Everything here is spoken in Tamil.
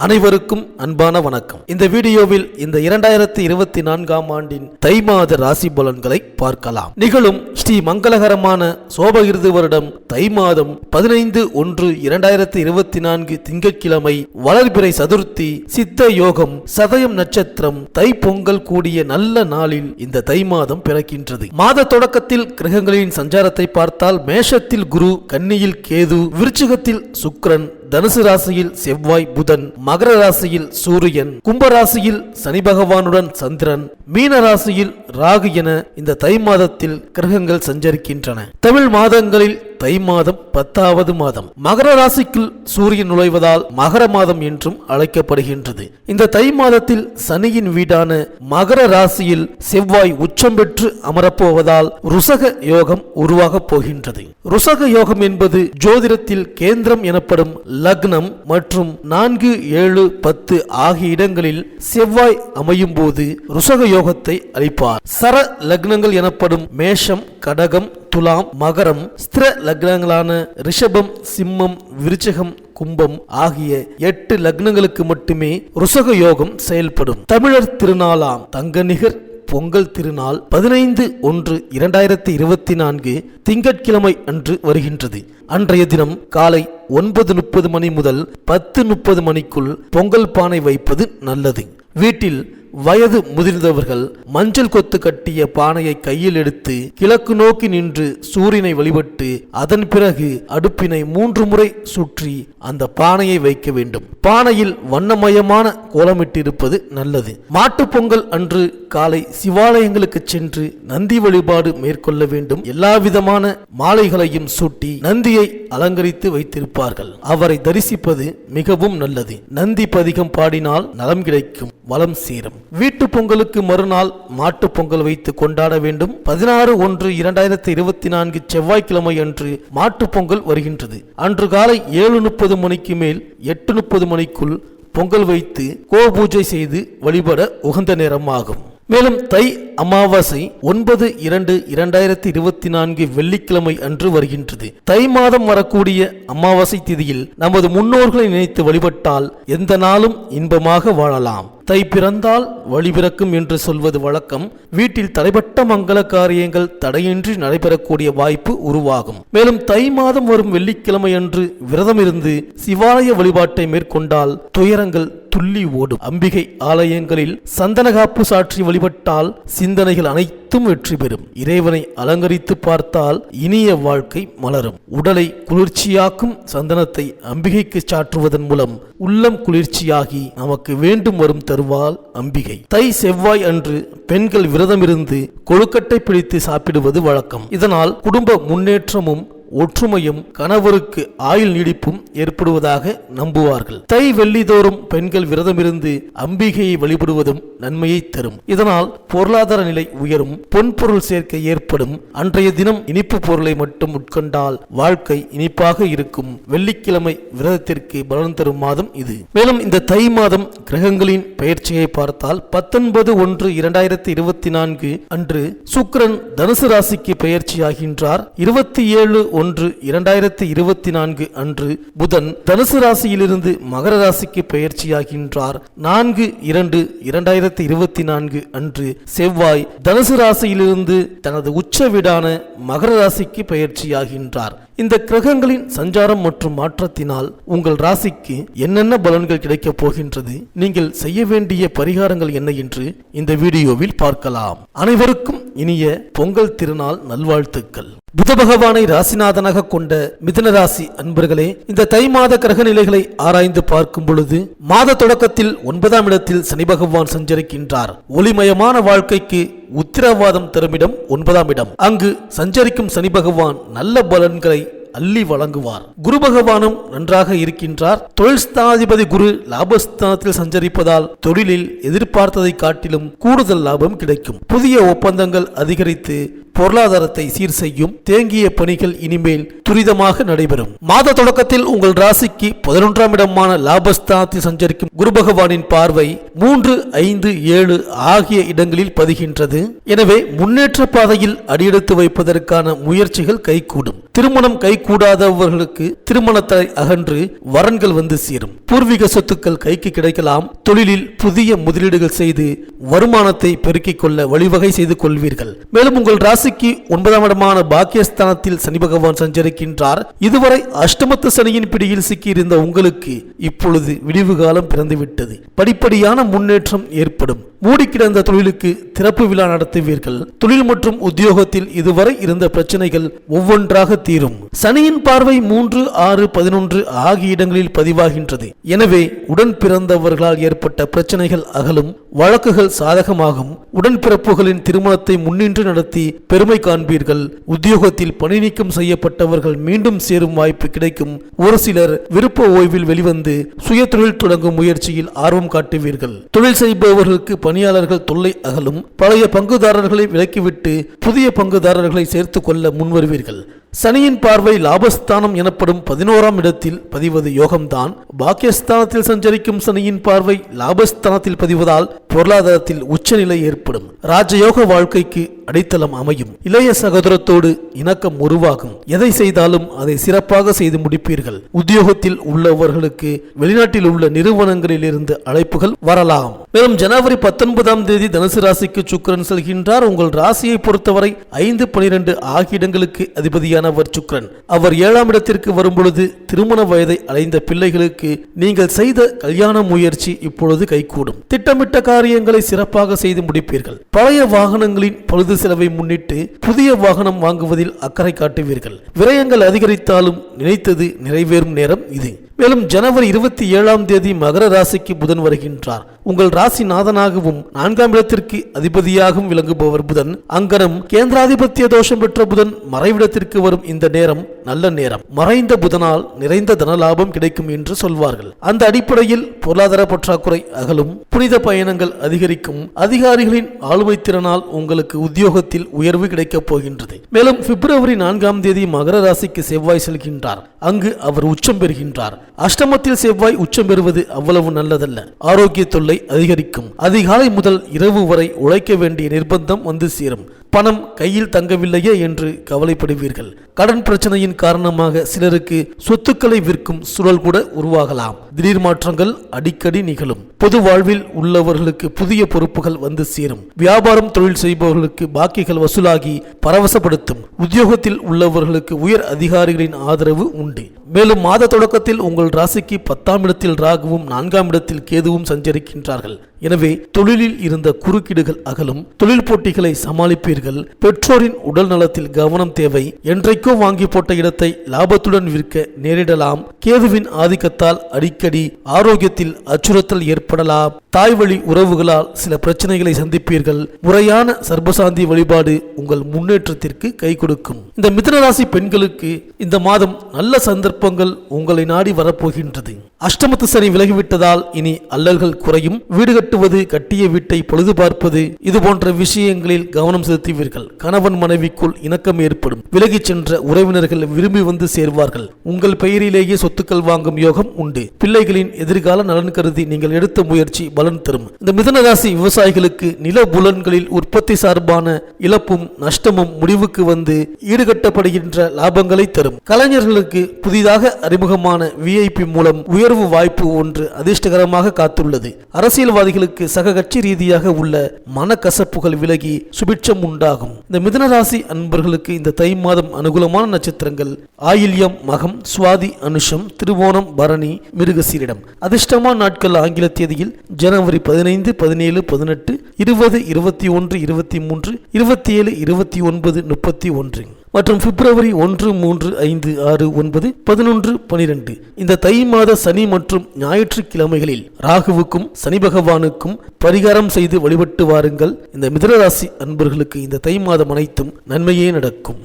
அனைவருக்கும் அன்பான வணக்கம். இந்த வீடியோவில் இந்த 2024ஆம் ஆண்டின் தை மாத ராசி பலன்களை பார்க்கலாம். நிகழும் ஸ்ரீ மங்களகரமான சோபகிருது வருடம் தை மாதம் 15/1/2024 திங்கட்கிழமை வளர்பிறை சதுர்த்தி சித்த யோகம் சதயம் நட்சத்திரம் தை பொங்கல் கூடிய நல்ல நாளில் இந்த தை மாதம் பிறக்கின்றது. மாத தொடக்கத்தில் கிரகங்களின் சஞ்சாரத்தை பார்த்தால் மேஷத்தில் குரு, கன்னியில் கேது, விருச்சிகத்தில் சுக்கிரன், தனுசு ராசியில் செவ்வாய் புதன், மகர ராசியில் சூரியன், கும்பராசியில் சனி பகவானுடன் சந்திரன், மீன ராசியில் ராகு என இந்த தை மாதத்தில் கிரகங்கள் சஞ்சரிக்கின்றன. தமிழ் மாதங்களில் தை மாதம் 10வது மாதம். மகர ராசிக்குள் சூரியன் நுழைவதால் மகர மாதம் என்றும் அழைக்கப்படுகின்றது. இந்த தை மாதத்தில் சனியின் வீடான மகர ராசியில் செவ்வாய் உச்சம் பெற்று அமரப்போவதால் ருசக யோகம் உருவாகப் போகின்றது. ருசக யோகம் என்பது ஜோதிடத்தில் கேந்திரம் எனப்படும் லக்னம் மற்றும் 4, 7, 10 ஆகிய இடங்களில் செவ்வாய் அமையும் போது ருசக யோகத்தை அளிப்பார். சர லக்னங்கள் எனப்படும் மேஷம், கடகம், துலாம், மகரம், ஸ்திர லக்னங்களான ரிஷபம், சிம்மம், விருச்சிகம், கும்பம் ஆகிய 8 லக்னங்களுக்கு மட்டுமே ருசக யோகம் செயல்படும். தமிழர் திருநாளாம் தங்கநிகர் பொங்கல் திருநாள் 15/1/2024 திங்கட்கிழமை அன்று வருகின்றது. அன்றைய தினம் காலை 9:30 மணி முதல் 10:30 மணிக்குள் பொங்கல் பானை வைப்பது நல்லது. வீட்டில் வயது முதிர்ந்தவர்கள் மஞ்சள் கொத்து கட்டிய பானையை கையில் எடுத்து கிழக்கு நோக்கி நின்று சூரியனை வழிபட்டு அதன் பிறகு அடுப்பினை 3 முறை சுற்றி அந்த பானையை வைக்க வேண்டும். பானையில் வண்ணமயமான கோலமிட்டிருப்பது நல்லது. மாட்டுப் பொங்கல் அன்று காலை சிவாலயங்களுக்கு சென்று நந்தி வழிபாடு மேற்கொள்ள வேண்டும். எல்லா விதமான மாலைகளையும் சூட்டி நந்தியை அலங்கரித்து வைத்திருப்பார்கள். அவரை தரிசிப்பது மிகவும் நல்லது. நந்தி பதிகம் பாடினால் நலம் கிடைக்கும், வளம் சேரும். வீட்டு பொங்கலுக்கு மறுநாள் மாட்டு பொங்கல் வைத்து கொண்டாட வேண்டும். 16/1/2024 செவ்வாய்க்கிழமை அன்று மாட்டு பொங்கல் வருகின்றது. அன்று காலை 7:30 மணிக்கு மேல் 8:30 மணிக்குள் பொங்கல் வைத்து கோபூஜை செய்து வழிபட உகந்த நேரமாகும். மேலும் தை அமாவாசை 9/2/2024 வெள்ளிக்கிழமை அன்று வருகின்றது. தை மாதம் வரக்கூடிய அமாவாசை திதியில் நமது முன்னோர்களை நினைத்து வழிபட்டால் எந்த நாளும் இன்பமாக வாழலாம். தை பிறந்தால் வழி பிறக்கும் என்று சொல்வது வழக்கம். வீட்டில் தடைப்பட்ட மங்கள காரியங்கள் தடையின்றி நடைபெறக்கூடிய வாய்ப்பு உருவாகும். மேலும் தை மாதம் வரும் வெள்ளிக்கிழமை அன்று விரதம் இருந்து சிவாலய வழிபாட்டை மேற்கொண்டால் துயரங்கள் துள்ளி ஓடும். அம்பிகை ஆலயங்களில் சந்தனகாப்பு சாற்றி வழிபட்டால் சிந்தனைகள் அனைத்தும் வெற்றி பெறும். இறைவனை அலங்கரித்து பார்த்தால் இனிய வாழ்க்கை மலரும். உடலை குளிர்ச்சியாக்கும் சந்தனத்தை அம்பிகைக்கு சாற்றுவதன் மூலம் உள்ளம் குளிர்ச்சியாகி நமக்கு வேண்டும் வரும் தருவாள் அம்பிகை. தை செவ்வாய் அன்று பெண்கள் விரதமிருந்து கொழுக்கட்டை பிடித்து சாப்பிடுவது வழக்கம். இதனால் குடும்ப முன்னேற்றமும் ஒற்றுமையும் கணவருக்கு ஆயுள் நீடிப்பும் ஏற்படுவதாக நம்புவார்கள். தை வெள்ளிதோறும் பெண்கள் விரதமிருந்து அம்பிகையை வழிபடுவதும் நன்மையை தரும். இதனால் பொருளாதார நிலை உயரும், பொன்பொருள் சேர்க்கை ஏற்படும். அன்றைய தினம் இனிப்பு பொருளை மட்டும் உட்கொண்டால் வாழ்க்கை இனிப்பாக இருக்கும். வெள்ளிக்கிழமை விரதத்திற்கு பலன் தரும் மாதம் இது. மேலும் இந்த தை மாதம் கிரகங்களின் பெயர்ச்சியை பார்த்தால் 19/1/2024 அன்று சுக்கிரன் தனுசு ராசிக்கு பெயர்ச்சியாகின்றார். 27/1/2024 அன்று புதன் தனுசு ராசியிலிருந்து மகர ராசிக்கு பெயர்ச்சியாகின்றார். 4/2/2024 அன்று செவ்வாய் தனுசு ராசியிலிருந்து தனது உச்ச வீடான மகர ராசிக்கு பெயர்ச்சியாகின்றார். இந்த கிரகங்களின் சஞ்சாரம் மற்றும் மாற்றத்தினால் உங்கள் ராசிக்கு என்னென்ன பலன்கள் கிடைக்கப் போகின்றது, நீங்கள் செய்ய வேண்டிய பரிகாரங்கள் என்ன என்று இந்த வீடியோவில் பார்க்கலாம். அனைவருக்கும் இனிய பொங்கல் திருநாள் நல்வாழ்த்துக்கள். புத பகவானை ராசிநாதனாக கொண்ட மிதுன ராசி அன்பர்களே, இந்த தை மாத கிரக நிலைகளை ஆராய்ந்து பார்க்கும் பொழுது மாத தொடக்கத்தில் 9ஆம் இடத்தில் சனி பகவான் சஞ்சரிக்கின்றார். ஒளிமயமான வாழ்க்கைக்கு உத்திரவாதம் தரும் இடம் 9ஆம் இடம். அங்கு சஞ்சரிக்கும் சனி பகவான் நல்ல பலன்களை அள்ளி வழங்குவார். குரு பகவானும் நன்றாக இருக்கின்றார். தொழில் ஸ்தானாதிபதி குரு லாபஸ்தானத்தில் சஞ்சரிப்பதால் தொழிலில் எதிர்பார்த்ததை காட்டிலும் கூடுதல் லாபம் கிடைக்கும். புதிய ஒப்பந்தங்கள் அதிகரித்து பொருளாதாரத்தை சீர் செய்யும். தேங்கிய பணிகள் இனிமேல் துரிதமாக நடைபெறும். மாத தொடக்கத்தில் உங்கள் ராசிக்கு 11ஆம் இடமான லாபஸ்தானத்தில் சஞ்சரிக்கும் குரு பகவானின் பார்வை 3, 5, 7 ஆகிய இடங்களில் பதிகின்றது. எனவே முன்னேற்ற பாதையில் அடியெடுத்து வைப்பதற்கான முயற்சிகள் கைகூடும். திருமணம் கைகூடாதவர்களுக்கு திருமணத்தை அகன்று வரன்கள் வந்து சேரும். பூர்வீக சொத்துக்கள் கைக்கு கிடைக்கலாம். தொழிலில் புதிய முதலீடுகள் செய்து வருமானத்தை பெருக்கிக் கொள்ள வழிவகை செய்து கொள்வீர்கள். மேலும் உங்கள் ராசிக்கு 9ஆம் இடமான பாக்கியஸ்தானத்தில் சனி பகவான் சஞ்சரிக்கின்றார். இதுவரை அஷ்டமத்து சனியின் பிடியில் சிக்கியிருந்த உங்களுக்கு இப்பொழுது விடிவு காலம் பிறந்துவிட்டது. படிப்படியான முன்னேற்றம் ஏற்படும். மூடி கிடந்த தொழிலுக்கு திறப்பு விழா நடத்துவீர்கள். தொழில் மற்றும் உத்தியோகத்தில் இதுவரை இருந்த பிரச்சனைகள் ஒவ்வொன்றாக தீரும். சனியின் பார்வை 3, 6, 11 ஆகிய இடங்களில் பதிவாகின்றது. எனவே உடன் பிறந்தவர்களால் ஏற்பட்ட பிரச்சனைகள் அகலும். வழக்குகள் சாதகமாகும். உடன்பிறப்புகளின் திருமணத்தை முன்னின்று நடத்தி பெருமை காண்பீர்கள். உத்தியோகத்தில் பணி நீக்கம் செய்யப்பட்டவர்கள் மீண்டும் சேரும் வாய்ப்பு கிடைக்கும். ஒரு சிலர் விருப்ப ஓய்வில் வெளிவந்து சுய தொழில் தொடங்கும் முயற்சியில் ஆர்வம் காட்டுவீர்கள். தொழில் செய்பவர்களுக்கு பணியாளர்கள் தொல்லை அகலும். பழைய பங்குதாரர்களை விலக்கிவிட்டு புதிய பங்குதாரர்களை சேர்த்துக் கொள்ள முன்வருவீர்கள். சனியின் பார்வை லாபஸ்தானம் எனப்படும் 11ஆம் இடத்தில் பதிவது யோகம்தான். பாக்கியஸ்தானத்தில் சஞ்சரிக்கும் சனியின் பார்வை லாபஸ்தானத்தில் பதிவதால் பொருளாதாரத்தில் உச்சநிலை ஏற்படும். ராஜயோக வாழ்க்கைக்கு அடித்தளம் அமையும். இளைய சகோதரத்தோடு இணக்கம் உருவாகும். எதை செய்தாலும் அதை சிறப்பாக செய்து முடிப்பீர்கள். உத்தியோகத்தில் உள்ளவர்களுக்கு வெளிநாட்டில் உள்ள நிறுவனங்களில் இருந்து அழைப்புகள் வரலாம். மேலும் ஜனவரி 19ஆம் தேதி தனுசு ராசிக்கு சுக்கிரன் செல்கின்றார். உங்கள் ராசியை பொறுத்தவரை 5, 12 ஆகிய இடங்களுக்கு அதிபதியான சுக்கிரன். அவர் 7ஆம் இடத்திற்கு வரும்பொழுது திருமண வயதை அடைந்த பிள்ளைகளுக்கு நீங்கள் செய்த கல்யாண முயற்சி இப்பொழுது கைகூடும். திட்டமிட்ட காரியங்களை சிறப்பாக செய்து முடிப்பீர்கள். பழைய வாகனங்களின் பழுது செலவை முன்னிட்டு புதிய வாகனம் வாங்குவதில் அக்கறை காட்டுவீர்கள். விரயங்கள் அதிகரித்தாலும் நினைத்தது நிறைவேறும் நேரம் இது. மேலும் ஜனவரி 27ஆம் தேதி மகர ராசிக்கு புதன் வருகின்றார். உங்கள் ராசி நாதனாகவும் 4ஆம் இடத்திற்கு அதிபதியாகவும் விளங்குபவர் புதன். அங்கனம் கேந்திராதிபத்திய தோஷம் பெற்ற புதன் மறைவிடத்திற்கு வரும் இந்த நேரம் நல்ல நேரம். மறைந்த புதனால் நிறைந்த தனலாபம் கிடைக்கும் என்று சொல்வார்கள். அந்த அடிப்படையில் பொருளாதார பற்றாக்குறை அகலும். புனித பயணங்கள் அதிகரிக்கும். அதிகாரிகளின் ஆளுமை திறனால் உங்களுக்கு உத்தியோகத்தில் உயர்வு கிடைக்கப் போகின்றது. மேலும் பிப்ரவரி 4ஆம் தேதி மகர ராசிக்கு செவ்வாய் செல்கின்றார். அங்கு அவர் உச்சம் பெறுகின்றார். அஷ்டமத்தில் செவ்வாய் உச்சம் பெறுவது அவ்வளவு நல்லதல்ல. ஆரோக்கிய தொல்லை அதிகரிக்கும். அதிகாலை முதல் இரவு வரை உழைக்க வேண்டிய நிர்பந்தம் வந்து சேரும். பணம் கையில் தங்கவில்லையே என்று கவலைப்படுவீர்கள். கடன் பிரச்சனையின் காரணமாக சிலருக்கு சொத்துக்களை விற்கும் சூழல் கூட உருவாகலாம். திடீர் மாற்றங்கள் அடிக்கடி நிகழும். பொது வாழ்வில் உள்ளவர்களுக்கு புதிய பொறுப்புகள் வந்து சேரும். வியாபாரம் தொழில் செய்பவர்களுக்கு பாக்கிகள் வசூலாகி பரவசப்படுத்தும். உத்தியோகத்தில் உள்ளவர்களுக்கு உயர் அதிகாரிகளின் ஆதரவு உண்டு. மேலும் மாத தொடக்கத்தில் உங்கள் ராசிக்கு 10ஆம் இடத்தில் ராகுவும் 4ஆம் இடத்தில் கேதுவும் சஞ்சரிக்கின்றார்கள். எனவே தொழிலில் இருந்த குறுக்கீடுகள் அகலும். தொழில் போட்டிகளை சமாளிப்பீர்கள். பெற்றோரின் உடல் நலத்தில் கவனம் தேவை. என்றைக்கோ வாங்கி போட்ட இடத்தை லாபத்துடன் விற்க நேரிடலாம். கேதுவின் ஆதிக்கத்தால் அடிக்கடி ஆரோக்கியத்தில் அச்சுறுத்தல் ஏற்படலாம். தாய் வழி உறவுகளால் சில பிரச்சனைகளை சந்திப்பீர்கள். முறையான சர்பசாந்தி வழிபாடு உங்கள் முன்னேற்றத்திற்கு கை கொடுக்கும். இந்த மிதுனராசி பெண்களுக்கு இந்த மாதம் நல்ல சந்தர்ப்பங்கள் உங்களை நாடி வரப்போகின்றது. அஷ்டமத்து சனி விலகிவிட்டதால் இனி அல்லல்கள் குறையும். வீடு கட்டுவது, கட்டிய வீட்டை பொழுது பார்ப்பது, இது போன்ற விஷயங்களில் கவனம் செலுத்துவீர்கள். கணவன் மனைவிக்குள் இணக்கம் ஏற்படும். விலகிச் சென்ற உறவினர்கள் விரும்பி வந்து சேர்வார்கள். உங்கள் பெயரிலேயே சொத்துக்கள் வாங்கும் யோகம் உண்டு. பிள்ளைகளின் எதிர்கால நலன் கருதி நீங்கள் எடுத்த முயற்சி பலன் தரும். இந்த மிதுனராசி விவசாயிகளுக்கு நில புலன்களில் உற்பத்தி சார்பான இழப்பும் நஷ்டமும் முடிவுக்கு வந்து ஈடுகட்டப்படுகின்ற லாபங்களை தரும். கலைஞர்களுக்கு புதிதாக அறிமுகமான விஐபி மூலம் உயர்வு வாய்ப்பு ஒன்று அதிர்ஷ்டகரமாக காத்துள்ளது. அரசியல்வாதிகளுக்கு சக கட்சி ரீதியாக உள்ள மனக்கசப்புகள் விலகி சுபிட்சம் உண்டாகும். இந்த மிதுனராசி அன்பர்களுக்கு இந்த தை மாதம் அனுகூலமான நட்சத்திரங்கள் ஆயில்யம், மகம், சுவாதி, அனுஷம், திருவோணம், பரணி, மிருகசீரிடம். அதிர்ஷ்டமான நாட்கள் ஆங்கில தேதியில் ஜனவரி 15, 17, 18, 20, 21, 23, 27, 29, 31 மற்றும் பிப்ரவரி 1, 3, 5, 6, 9, 11, 12. இந்த தை மாத சனி மற்றும் ஞாயிற்றுக்கிழமைகளில் ராகுவுக்கும் சனி பகவானுக்கும் பரிகாரம் செய்து வழிபட்டு வாருங்கள். இந்த மிதுனராசி அன்பர்களுக்கு இந்த தை மாதம் அனைத்தும் நன்மையே நடக்கும்.